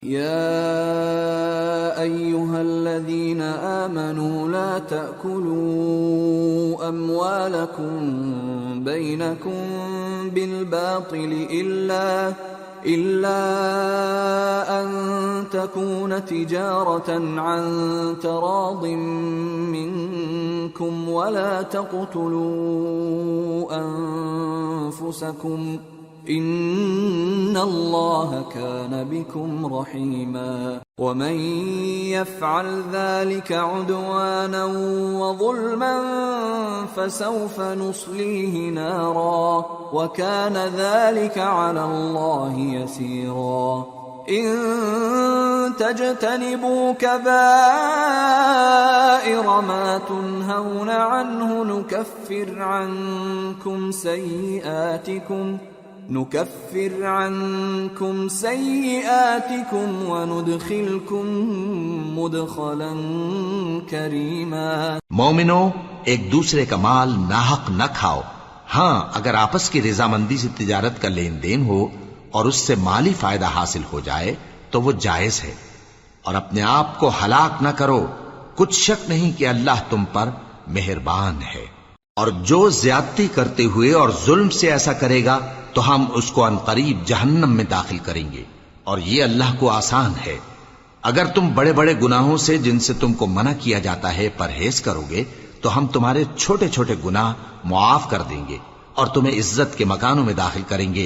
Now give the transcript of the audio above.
يا أيها الذين آمنوا لا تأكلوا أموالكم بينكم بالباطل إلا أن تكون تجارة عن تراض منكم ولا تقتلوا أنفسكم إن الله كان بكم رحيما ومن يفعل ذلك عدوانا وظلما فسوف نصليه نارا وكان ذلك على الله يسيرا إن تجتنبوا كبائر ما تنهون عنه نكفر عنكم سيئاتكم وندخلكم مدخلا करीमा। मोमिनो, एक दूसरे का माल नाहक न खाओ। हाँ, अगर आपस की रजामंदी से तिजारत का लेन देन हो और उससे माली फायदा हासिल हो जाए तो वो जायज है। और अपने आप को हलाक न करो, कुछ शक नहीं कि अल्लाह तुम पर मेहरबान है। और जो ज्यादती करते हुए और जुल्म से ऐसा करेगा तो हम उसको अनकरीब जहन्नम में दाखिल करेंगे और ये अल्लाह को आसान है। अगर तुम बड़े बड़े गुनाहों से जिनसे तुमको मना किया जाता है परहेज करोगे तो हम तुम्हारे छोटे छोटे गुनाह मुआफ कर देंगे और तुम्हें इज्जत के मकानों में दाखिल करेंगे